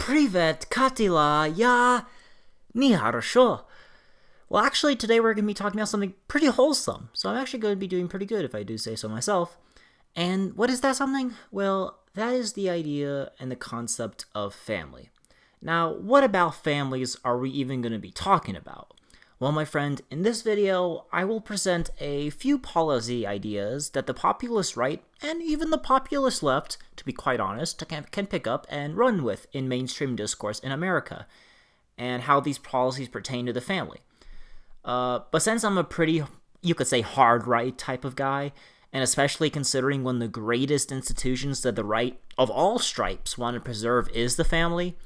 Privet, Katila, ya, ni хорошо. Well, actually, today we're going to be talking about something pretty wholesome, so I'm actually going to be doing pretty good if I do say so myself. And what is that something? Well, that is the idea and the concept of family. Now, what about families are we even going to be talking about? Well, my friend, in this video, I will present a few policy ideas that the populist right, and even the populist left, to be quite honest, can pick up and run with in mainstream discourse in America, and how these policies pertain to the family. But since I'm a pretty, you could say, hard right type of guy, and especially considering one of the greatest institutions that the right of all stripes want to preserve is the family,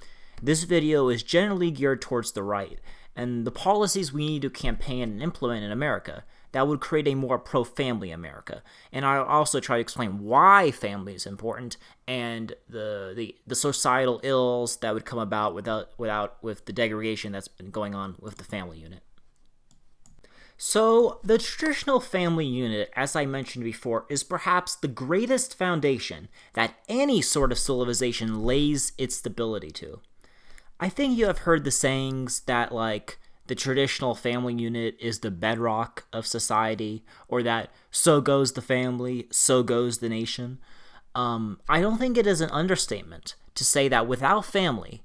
this video is generally geared towards the right, and the policies we need to campaign and implement in America that would create a more pro-family America. And I'll also try to explain why family is important and the societal ills that would come about with the degradation that's been going on with the family unit. So, the traditional family unit, as I mentioned before, is perhaps the greatest foundation that any sort of civilization lays its stability to. I think you have heard the sayings that, like, the traditional family unit is the bedrock of society, or that so goes the family, so goes the nation. I don't think it is an understatement to say that without family,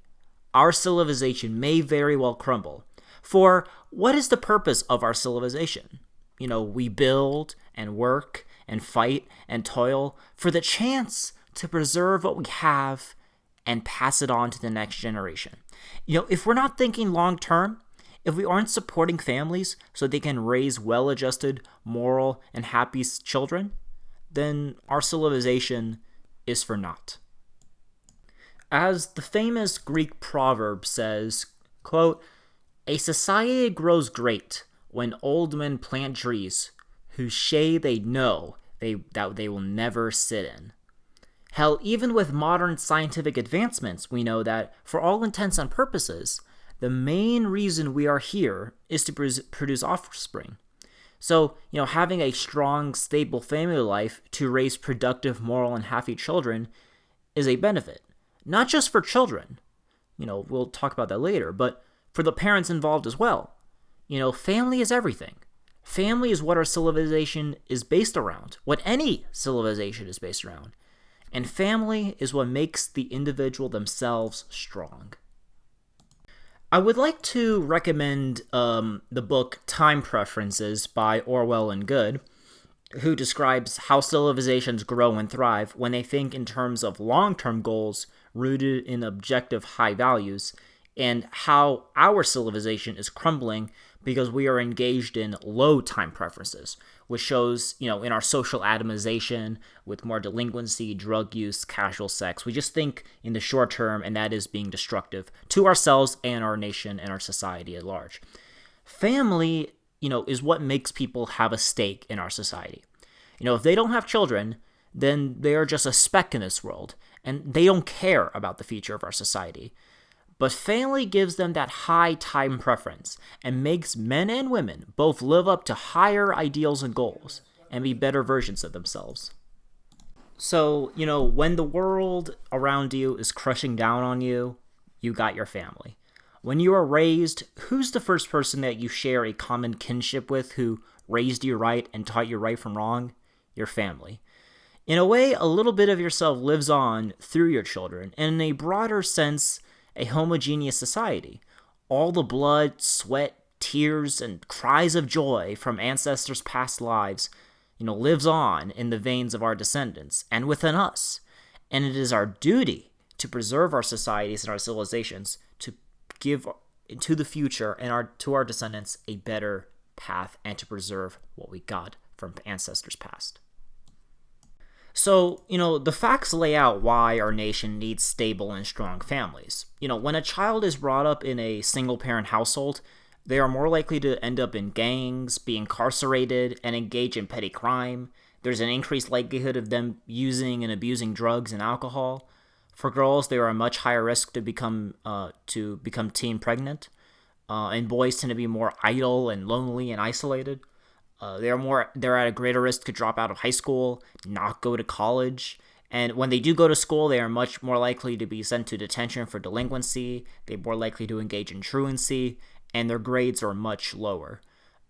our civilization may very well crumble. For what is the purpose of our civilization? We build and work and fight and toil for the chance to preserve what we have and pass it on to the next generation. If we're not thinking long term, if we aren't supporting families so they can raise well-adjusted, moral, and happy children, then our civilization is for naught. As the famous Greek proverb says, quote, "A society grows great when old men plant trees whose shade they know that they will never sit in." Hell, even with modern scientific advancements, we know that, for all intents and purposes, the main reason we are here is to produce offspring. So, having a strong, stable family life to raise productive, moral, and happy children is a benefit. Not just for children, we'll talk about that later, but for the parents involved as well. Family is everything. Family is what our civilization is based around, what any civilization is based around. And family is what makes the individual themselves strong. I would like to recommend the book Time Preferences by Orwell and Good, who describes how civilizations grow and thrive when they think in terms of long-term goals rooted in objective high values, and how our civilization is crumbling because we are engaged in low time preferences, which shows, in our social atomization with more delinquency, drug use, casual sex. We just think in the short term, and that is being destructive to ourselves and our nation and our society at large. Family, is what makes people have a stake in our society. If they don't have children, then they are just a speck in this world, and they don't care about the future of our society. But family gives them that high time preference and makes men and women both live up to higher ideals and goals and be better versions of themselves. So, when the world around you is crushing down on you, you got your family. When you are raised, who's the first person that you share a common kinship with who raised you right and taught you right from wrong? Your family. In a way, a little bit of yourself lives on through your children, and in a broader sense, a homogeneous society. All the blood, sweat, tears, and cries of joy from ancestors' past lives, lives on in the veins of our descendants and within us. And it is our duty to preserve our societies and our civilizations to give to the future and to our descendants a better path and to preserve what we got from ancestors past. So, the facts lay out why our nation needs stable and strong families. When a child is brought up in a single-parent household, they are more likely to end up in gangs, be incarcerated, and engage in petty crime. There's an increased likelihood of them using and abusing drugs and alcohol. For girls, they are a much higher risk to become teen pregnant. And boys tend to be more idle and lonely and isolated. They're at a greater risk to drop out of high school, not go to college, And when they do go to school, they are much more likely to be sent to detention for delinquency. They're more likely to engage in truancy, and their grades are much lower.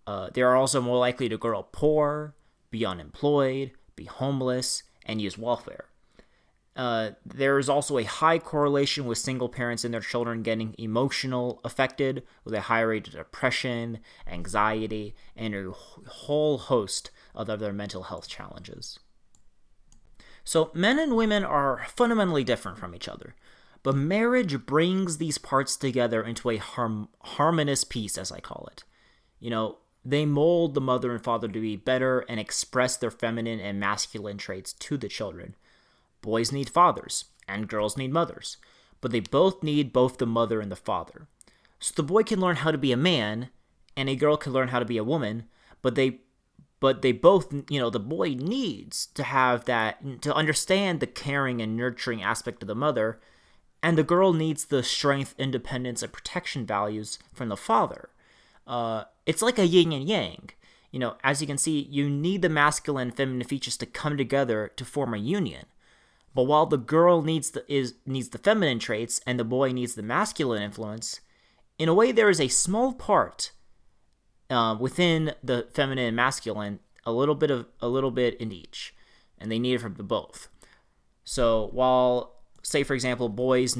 They are also more likely to grow up poor, be unemployed, be homeless, and use welfare. There is also a high correlation with single parents and their children getting emotional affected, with a high rate of depression, anxiety, and a whole host of other mental health challenges. So men and women are fundamentally different from each other, but marriage brings these parts together into a harmonious piece, as I call it. They mold the mother and father to be better and express their feminine and masculine traits to the children. Boys need fathers, and girls need mothers, but they both need both the mother and the father. So the boy can learn how to be a man, and a girl can learn how to be a woman, but they both, the boy needs to have that, to understand the caring and nurturing aspect of the mother, and the girl needs the strength, independence, and protection values from the father. It's like a yin and yang. As you can see, you need the masculine and feminine features to come together to form a union. But while the girl needs the feminine traits and the boy needs the masculine influence, in a way there is a small part within the feminine and masculine, a little bit in each, and they need it from the both. So while, say for example, boys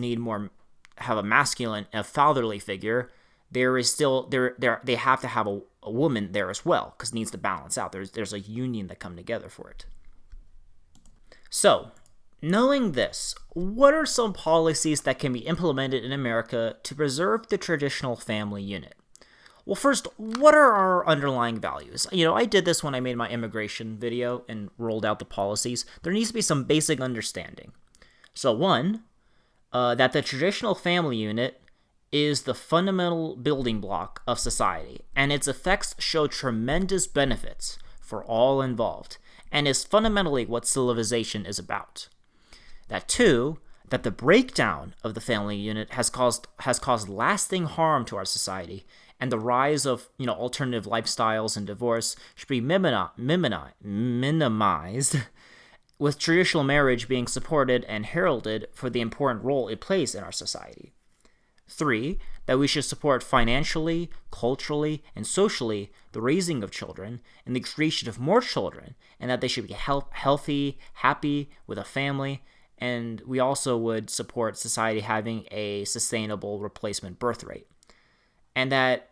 have a masculine, a fatherly figure, there is still they have to have a woman there as well, because it needs to balance out. There's a union that come together for it. So, knowing this, what are some policies that can be implemented in America to preserve the traditional family unit? Well, first, what are our underlying values? I did this when I made my immigration video and rolled out the policies. There needs to be some basic understanding. So one, that the traditional family unit is the fundamental building block of society, and its effects show tremendous benefits for all involved, and is fundamentally what civilization is about. That two, that the breakdown of the family unit has caused lasting harm to our society, and the rise of alternative lifestyles and divorce should be minimized, with traditional marriage being supported and heralded for the important role it plays in our society. 3, that we should support financially, culturally, and socially the raising of children and the creation of more children, and that they should be healthy, happy, with a family, and we also would support society having a sustainable replacement birth rate. And that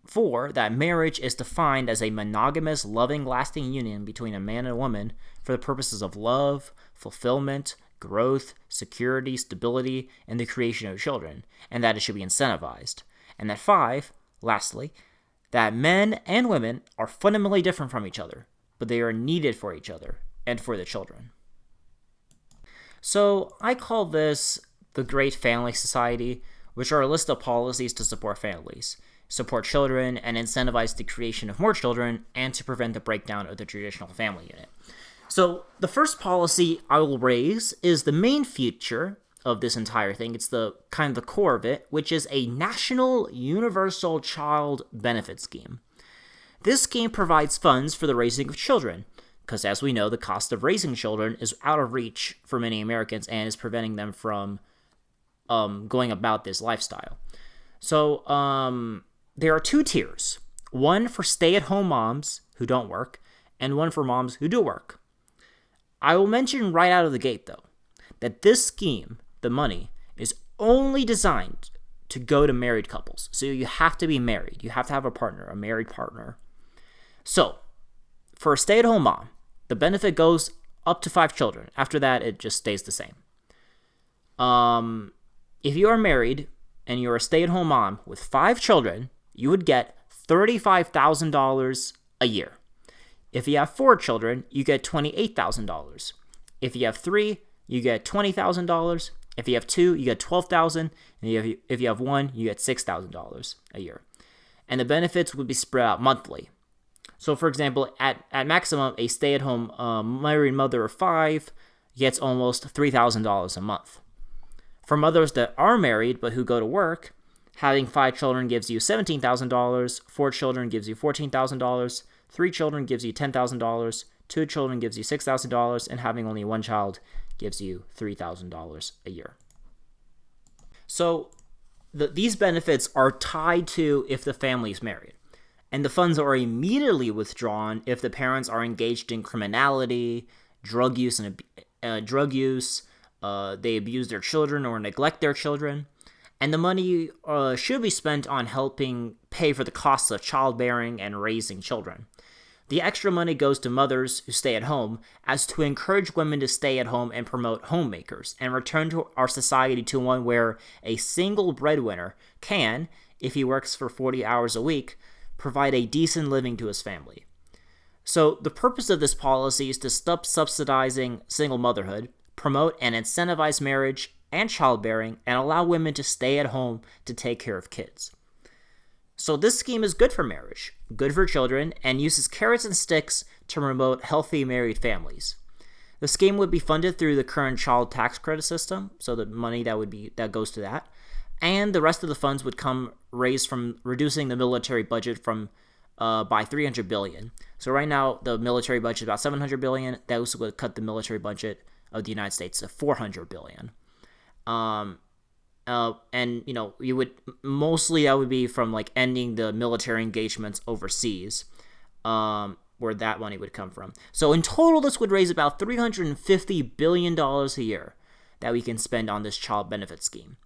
4, that marriage is defined as a monogamous, loving, lasting union between a man and a woman for the purposes of love, fulfillment, growth, security, stability, and the creation of children, and that it should be incentivized. And that 5, lastly, that men and women are fundamentally different from each other, but they are needed for each other and for the children. So I call this the Great Family Society, which are a list of policies to support families, support children, and incentivize the creation of more children, and to prevent the breakdown of the traditional family unit. So the first policy I will raise is the main feature of this entire thing. It's the kind of the core of it, which is a national universal child benefit scheme. This scheme provides funds for the raising of children, because as we know, the cost of raising children is out of reach for many Americans and is preventing them from going about this lifestyle. So there are 2 tiers, one for stay-at-home moms who don't work, and one for moms who do work. I will mention right out of the gate, though, that this scheme, the money, is only designed to go to married couples. So you have to be married. You have to have a partner, a married partner. So, for a stay-at-home mom, the benefit goes up to 5 children. After that, it just stays the same. If you are married and you're a stay-at-home mom with 5 children, you would get $35,000 a year. If you have 4 children, you get $28,000. If you have 3, you get $20,000. If you have 2, you get $12,000. And if you have 1, you get $6,000 a year. And the benefits would be spread out monthly. So, for example, at maximum, a stay-at-home married mother of 5 gets almost $3,000 a month. For mothers that are married but who go to work, having 5 children gives you $17,000, 4 children gives you $14,000, 3 children gives you $10,000, 2 children gives you $6,000, and having only 1 child gives you $3,000 a year. So these benefits are tied to if the family is married. And the funds are immediately withdrawn if the parents are engaged in criminality, drug use, they abuse their children or neglect their children. And the money should be spent on helping pay for the costs of childbearing and raising children. The extra money goes to mothers who stay at home as to encourage women to stay at home and promote homemakers and return to our society to one where a single breadwinner can, if he works for 40 hours a week, provide a decent living to his family. So the purpose of this policy is to stop subsidizing single motherhood, promote and incentivize marriage and childbearing, and allow women to stay at home to take care of kids. So this scheme is good for marriage, good for children, and uses carrots and sticks to promote healthy married families. The scheme would be funded through the current child tax credit system, so the money that goes to that, and the rest of the funds would come raised from reducing the military budget from by $300 billion. So right now the military budget is about $700 billion. That also would cut the military budget of the United States to $400 billion. And you would mostly that would be from like ending the military engagements overseas, where that money would come from. So in total, this would raise about $350 billion a year that we can spend on this child benefit scheme.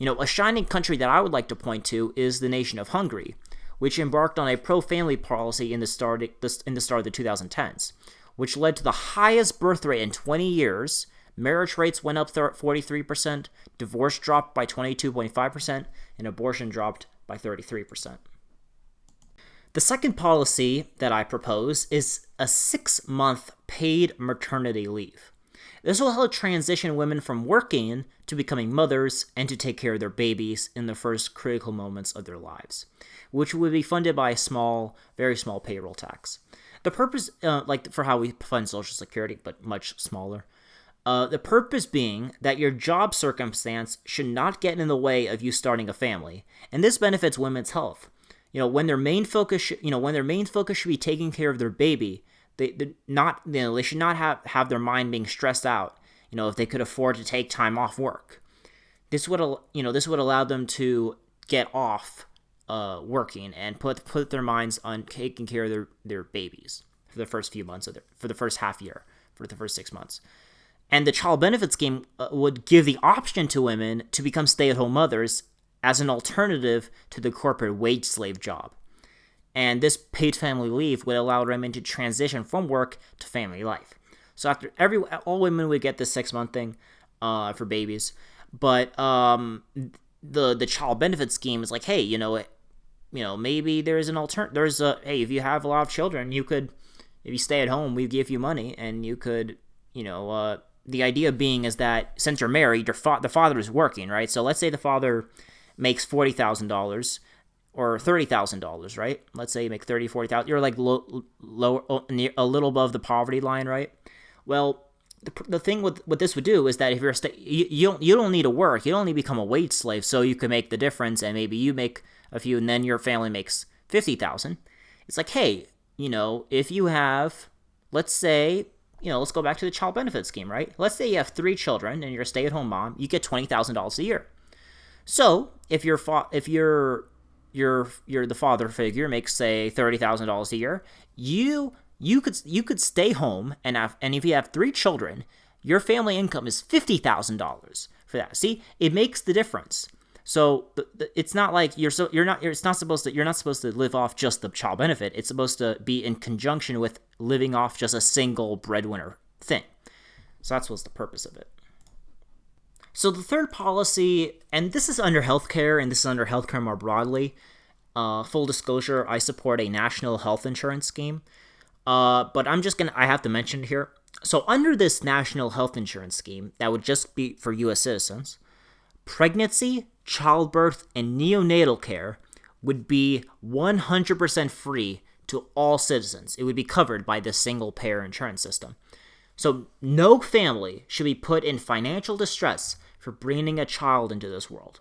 A shining country that I would like to point to is the nation of Hungary, which embarked on a pro-family policy in the start of the 2010s, which led to the highest birth rate in 20 years. Marriage rates went up 43%, divorce dropped by 22.5%, and abortion dropped by 33%. The second policy that I propose is a 6-month paid maternity leave. This will help transition women from working to becoming mothers and to take care of their babies in the first critical moments of their lives, which would be funded by a very small payroll tax. The purpose, like for how we fund Social Security, but much smaller. The purpose being that your job circumstance should not get in the way of you starting a family, and this benefits women's health. When their main focus should be taking care of their baby, they should not have their mind being stressed out. If they could afford to take time off work, this would allow them to get off working and put their minds on taking care of their babies for the first few months for the first half year, for the first 6 months. And the child benefit scheme would give the option to women to become stay-at-home mothers as an alternative to the corporate wage slave job. And this paid family leave would allow women to transition from work to family life. So all women would get this 6-month thing for babies, but the child benefit scheme is like, hey, maybe there's an alternative. Hey, if you have a lot of children, if you stay at home, we give you money, and you could, the idea being is that since you're married, the father is working, right? So let's say the father makes $40,000 or $30,000, right? Let's say you make $30,000, $40,000. You're like a little above the poverty line, right? Well, the thing with what this would do is that if you're you don't need to work, you don't need to become a wage slave, so you can make the difference, and maybe you make a few, and then your family makes $50,000. It's like, hey, if you have, let's say, let's go back to the child benefit scheme, right? Let's say you have 3 children and you're a stay-at-home mom, you get $20,000 a year. So if the father figure makes, say, $30,000 a year, you could stay home, and if you have 3 children, your family income is $50,000 for that. See, it makes the difference. So it's not like you're not supposed to live off just the child benefit. It's supposed to be in conjunction with living off just a single breadwinner thing. So that's what's the purpose of it. So the third policy, and this is under healthcare, and this is under healthcare more broadly. Full disclosure, I support a national health insurance scheme. But I have to mention it here. So under this national health insurance scheme, that would just be for U.S. citizens, pregnancy, childbirth, and neonatal care would be 100% free to all citizens. It would be covered by this single-payer insurance system. So no family should be put in financial distress for bringing a child into this world.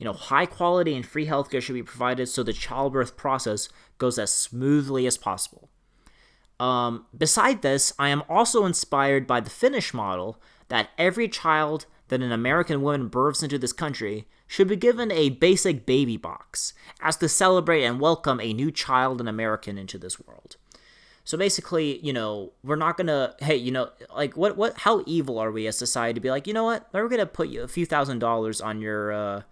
High quality and free healthcare should be provided so the childbirth process goes as smoothly as possible. Beside this, I am also inspired by the Finnish model that every child that an American woman births into this country should be given a basic baby box as to celebrate and welcome a new child and American into this world. So basically, we're not gonna, hey, like how evil are we as society to be like, you know what, we're gonna put you a few $1,000s on your,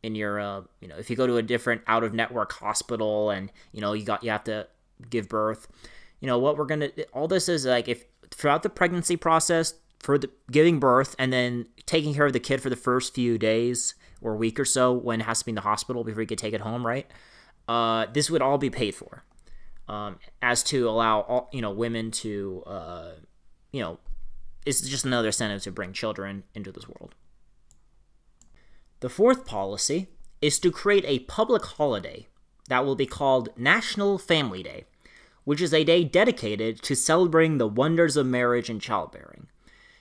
in your, if you go to a different out-of-network hospital and, you have to give birth, all this is like, if throughout the pregnancy process, for the giving birth and then taking care of the kid for the first few days or week or so when it has to be in the hospital before you could take it home, right? This would all be paid for, as to allow all, women to, it's just another incentive to bring children into this world. The fourth policy is to create a public holiday that will be called National Family Day, which is a day dedicated to celebrating the wonders of marriage and childbearing.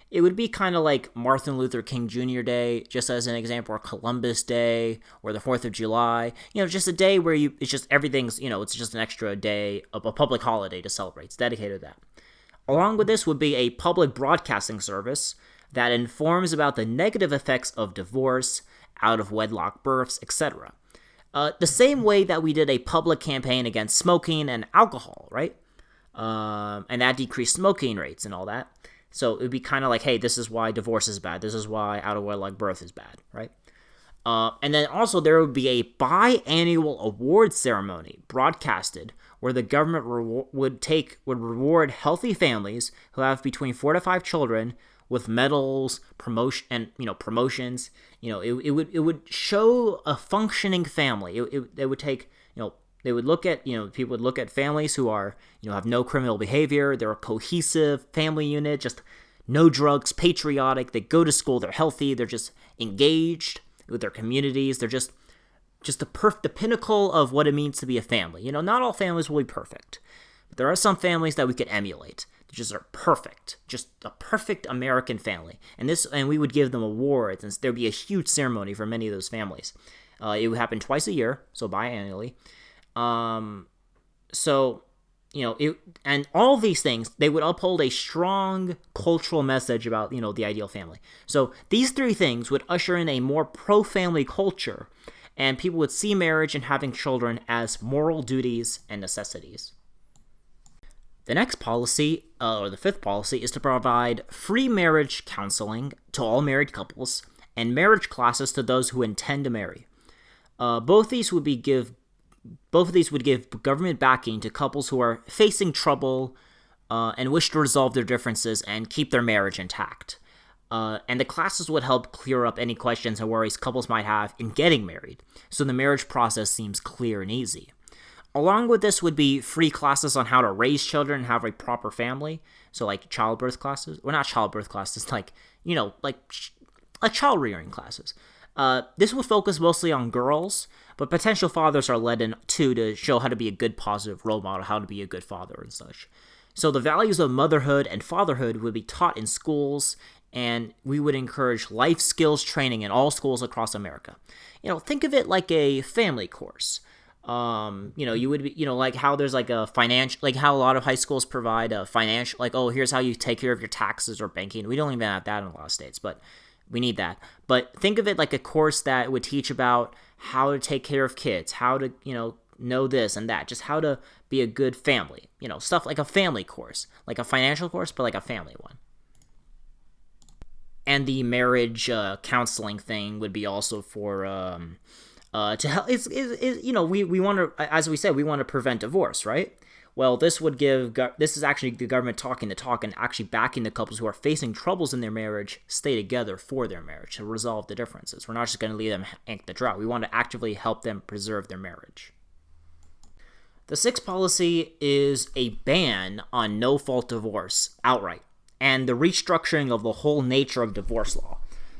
It would be kind of like Martin Luther King Jr. Day, just as an example, or Columbus Day, or the 4th of July. Just a day where it's just everything's, it's just an extra day of a public holiday to celebrate. It's dedicated to that. Along with this would be a public broadcasting service that informs about the negative effects of divorce, out-of-wedlock births, etc. The same way that we did a public campaign against smoking and alcohol, right? And that decreased smoking rates and all that. So it would be kind of like, hey, this is why divorce is bad. This is why out-of-wedlock birth is bad, right? And then also there would be a biannual award ceremony broadcasted where the government would reward healthy families who have between 4 to 5 children with medals, promotions. It would show a functioning family. It would take, they would look at, people would look at families who are, have no criminal behavior, they're a cohesive family unit, just no drugs, patriotic, they go to school, they're healthy, they're just engaged with their communities, they're just the pinnacle of what it means to be a family. Not all families will be perfect, but there are some families that we could emulate. They just are perfect, just a perfect American family. And we would give them awards, and there'd be a huge ceremony for many of those families. It would happen twice a year, so biannually. And all these things, they would uphold a strong cultural message about, the ideal family. So these 3 things would usher in a more pro-family culture, and people would see marriage and having children as moral duties and necessities. The next policy, or the 5th policy, is to provide free marriage counseling to all married couples and marriage classes to those who intend to marry. Both of these would give government backing to couples who are facing trouble and wish to resolve their differences and keep their marriage intact. And the classes would help clear up any questions and worries couples might have in getting married, so the marriage process seems clear and easy. Along with this would be free classes on how to raise children and have a proper family, so like childbirth classes, or not childbirth classes, like child rearing classes. This would focus mostly on girls, but potential fathers are led in too to show how to be a good positive role model, how to be a good father and such. So the values of motherhood and fatherhood would be taught in schools, and we would encourage life skills training in all schools across America. Think of it like a family course. You would be, like how there's like a financial, like how a lot of high schools provide a financial, like, oh, here's how you take care of your taxes or banking. We don't even have that in a lot of states, but we need that. But think of it like a course that would teach about how to take care of kids, how to, know this and that, just how to be a good family, stuff like a family course, like a financial course, but like a family one. And the marriage counseling thing would be also for to help. We want to, as we said, we want to prevent divorce, right? Well, this is actually the government talking the talk and actually backing the couples who are facing troubles in their marriage stay together for their marriage to resolve the differences. We're not just going to leave them hang the drought. We want to actively help them preserve their marriage. The 6th policy is a ban on no-fault divorce outright, and the restructuring of the whole nature of divorce law,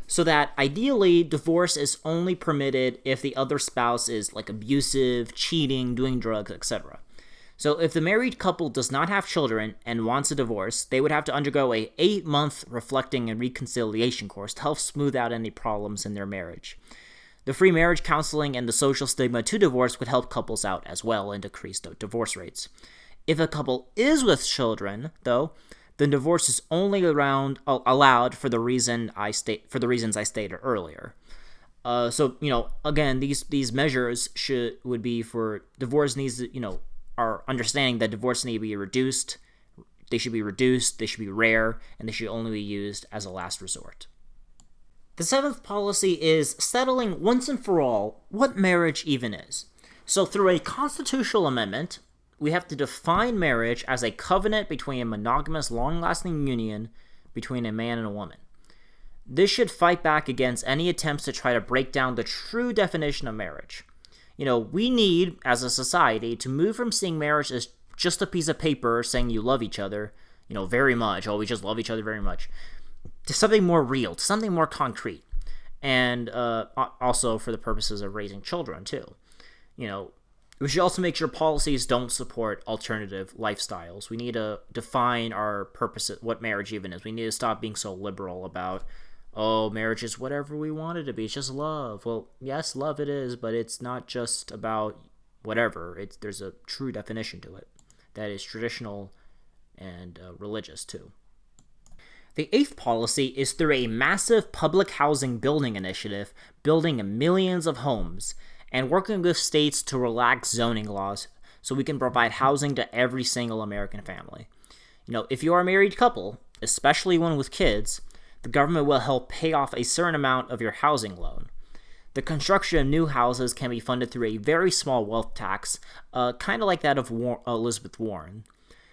so that ideally divorce is only permitted if the other spouse is like abusive, cheating, doing drugs, etc. So if the married couple does not have children and wants a divorce, they would have to undergo a 8-month reflecting and reconciliation course to help smooth out any problems in their marriage. The free marriage counseling and the social stigma to divorce would help couples out as well and decrease divorce rates. If a couple is with children, though, then divorce is only allowed for the reasons I stated earlier. Again, these measures would be for divorce needs. Our understanding that divorce need to be reduced. They should be reduced. They should be rare, and they should only be used as a last resort. The seventh policy is settling once and for all what marriage even is. So through a constitutional amendment, we have to define marriage as a covenant between a monogamous, long-lasting union between a man and a woman. This should fight back against any attempts to try to break down the true definition of marriage. We need, as a society, to move from seeing marriage as just a piece of paper saying you love each other, very much, we just love each other very much, to something more real, to something more concrete. And also for the purposes of raising children, too. We should also make sure policies don't support alternative lifestyles. We need to define our purpose, what marriage even is. We need to stop being so liberal about, marriage is whatever we want it to be. It's just love. Well, yes, love it is, but it's not just about whatever. There's a true definition to it that is traditional and religious, too. The eighth policy is through a massive public housing building initiative, building millions of homes, and working with states to relax zoning laws so we can provide housing to every single American family. If you are a married couple, especially one with kids, the government will help pay off a certain amount of your housing loan. The construction of new houses can be funded through a very small wealth tax, kind of like that of Elizabeth Warren.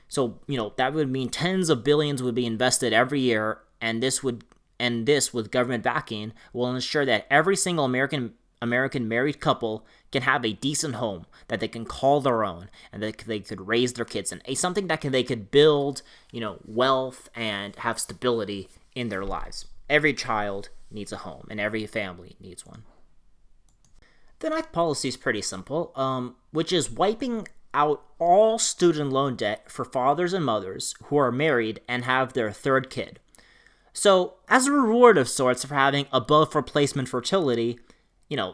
So, that would mean tens of billions would be invested every year, and this with government backing will ensure that every single American married couple can have a decent home that they can call their own and that they could raise their kids in. Something that they could build, wealth and have stability in their lives. Every child needs a home, and every family needs one. The ninth policy is pretty simple, which is wiping out all student loan debt for fathers and mothers who are married and have their third kid. So, as a reward of sorts for having above replacement fertility,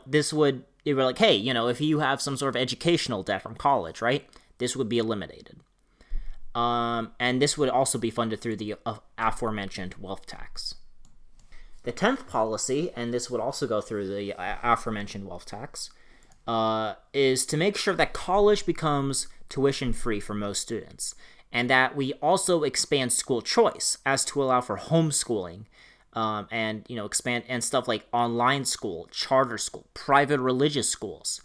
this would be like, hey, if you have some sort of educational debt from college, right, this would be eliminated. And this would also be funded through the aforementioned wealth tax. The 10th policy, and this would also go through the aforementioned wealth tax, is to make sure that college becomes tuition-free for most students, and that we also expand school choice as to allow for homeschooling, and expand and stuff like online school, charter school, private religious schools,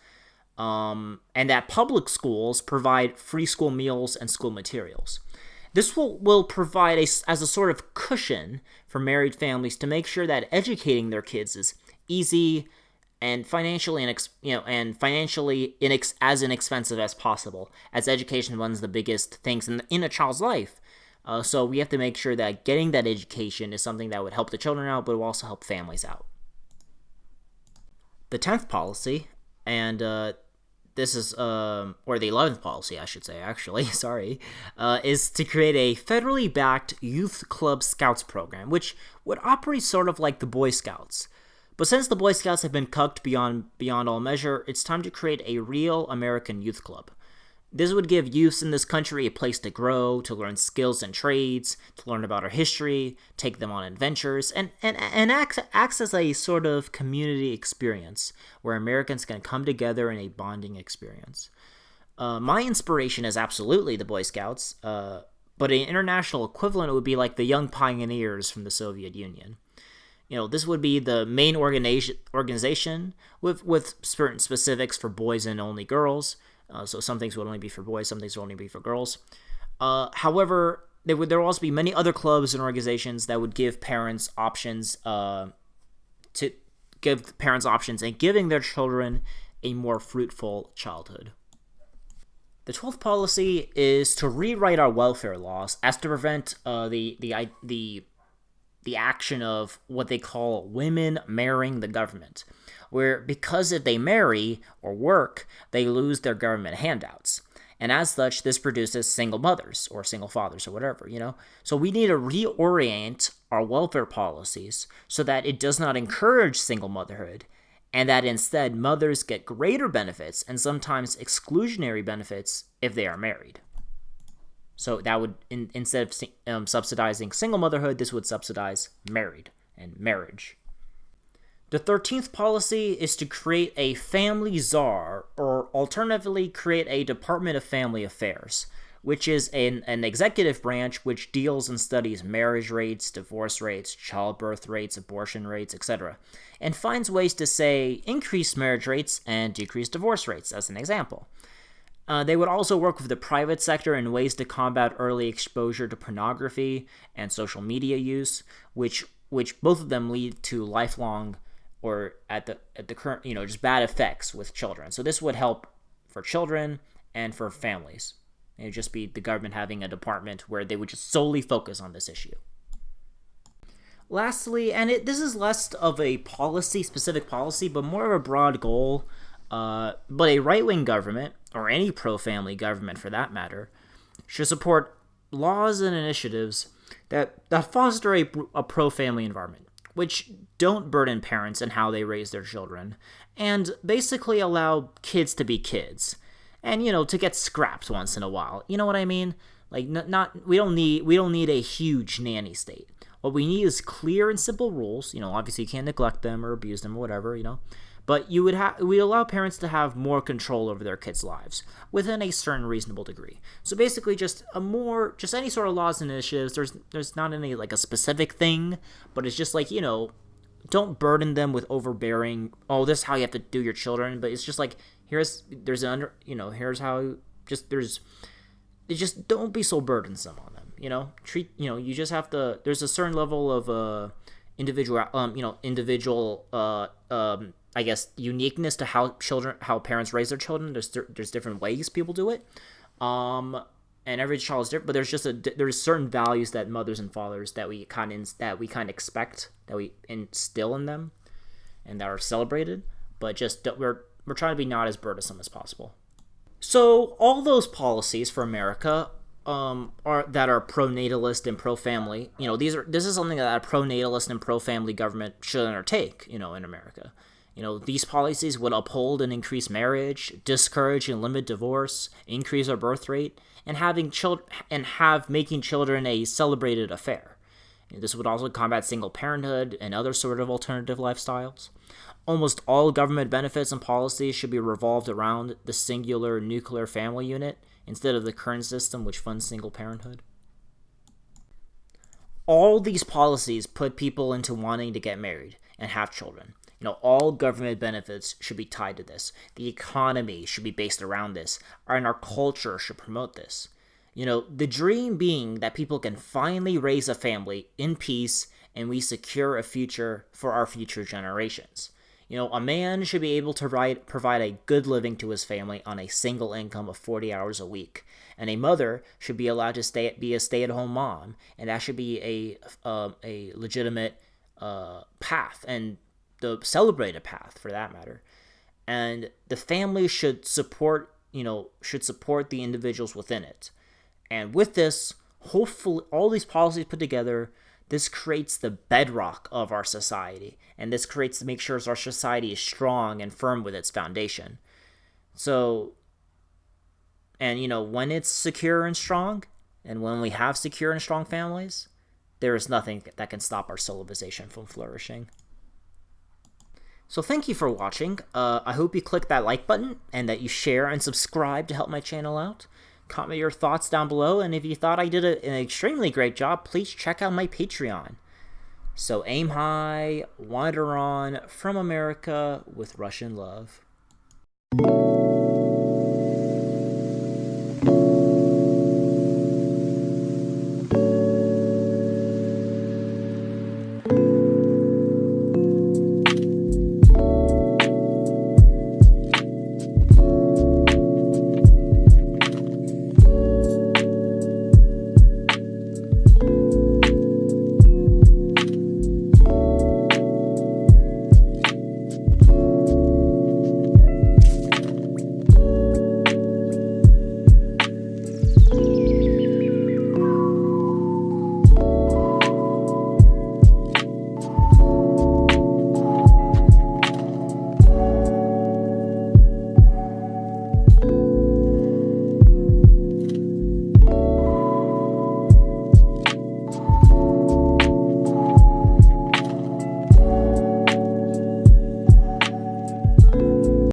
and that public schools provide free school meals and school materials. This will provide as a sort of cushion for married families to make sure that educating their kids is easy and financially as inexpensive as possible, as education is one of the biggest things in a child's life. So we have to make sure that getting that education is something that would help the children out, but will also help families out. The 10th policy, and this is, or the 11th policy, I should say, actually, sorry, is to create a federally backed youth club scouts program, which would operate sort of like the Boy Scouts. But since the Boy Scouts have been cucked beyond all measure, it's time to create a real American youth club. This would give youths in this country a place to grow, to learn skills and trades, to learn about our history, take them on adventures, and acts as a sort of community experience where Americans can come together in a bonding experience. My inspiration is absolutely the Boy Scouts, but an international equivalent would be like the Young Pioneers from the Soviet Union. This would be the main organization with certain specifics for boys and only girls. So some things would only be for boys, some things would only be for girls. However, there will also be many other clubs and organizations that would give parents options and giving their children a more fruitful childhood. The 12th policy is to rewrite our welfare laws as to prevent the action of what they call women marrying the government, where because if they marry or work, they lose their government handouts. And as such, this produces single mothers or single fathers or whatever, So we need to reorient our welfare policies so that it does not encourage single motherhood, and that instead mothers get greater benefits and sometimes exclusionary benefits if they are married. So that would, instead of subsidizing single motherhood, this would subsidize married and marriage. The 13th policy is to create a family czar, or alternatively create a Department of Family Affairs, which is an executive branch which deals and studies marriage rates, divorce rates, childbirth rates, abortion rates, etc., and finds ways to, say, increase marriage rates and decrease divorce rates, as an example. They would also work with the private sector in ways to combat early exposure to pornography and social media use, which both of them lead to lifelong, or at the current, just bad effects with children. So this would help for children and for families. It would just be the government having a department where they would just solely focus on this issue. Lastly, and this is less of a specific policy, but more of a broad goal, but a right-wing government, or any pro-family government for that matter, should support laws and initiatives that foster a pro-family environment, which don't burden parents in how they raise their children, and basically allow kids to be kids, and to get scrapped once in a while. You know what I mean? Like, we don't need a huge nanny state. What we need is clear and simple rules. Obviously you can't neglect them or abuse them or whatever. But we allow parents to have more control over their kids' lives within a certain reasonable degree. So basically, just any sort of laws and initiatives. There's not any like a specific thing, but it's just like, don't burden them with overbearing. Oh, this is how you have to do your children. But it's just like, here's don't be so burdensome on them. You just have to. There's a certain level of individual I guess uniqueness to how parents raise their children. There's different ways people do it, and every child is different. But there's certain values that mothers and fathers that we kind of expect, that we instill in them, and that are celebrated. But we're trying to be not as burdensome as possible. So all those policies for America are pro-natalist and pro-family. This is something that a pro-natalist and pro-family government should undertake. In America. These policies would uphold and increase marriage, discourage and limit divorce, increase our birth rate, and making children a celebrated affair. This would also combat single parenthood and other sort of alternative lifestyles. Almost all government benefits and policies should be revolved around the singular nuclear family unit instead of the current system which funds single parenthood. All these policies put people into wanting to get married and have children. All government benefits should be tied to this. The economy should be based around this, and our culture should promote this. The dream being that people can finally raise a family in peace and we secure a future for our future generations. A man should be able to provide a good living to his family on a single income of 40 hours a week, and a mother should be allowed to be a stay-at-home mom, and that should be a legitimate path, and the celebrated path for that matter. And the family should support the individuals within it. And with this, hopefully, all these policies put together, this creates the bedrock of our society, and this creates to make sure our society is strong and firm with its foundation. So, and when it's secure and strong, and when we have secure and strong families, there is nothing that can stop our civilization from flourishing. So thank you for watching. I hope you click that like button and that you share and subscribe to help my channel out. Comment your thoughts down below, and if you thought I did an extremely great job, please check out my Patreon. So aim high, wander on, from America with Russian love.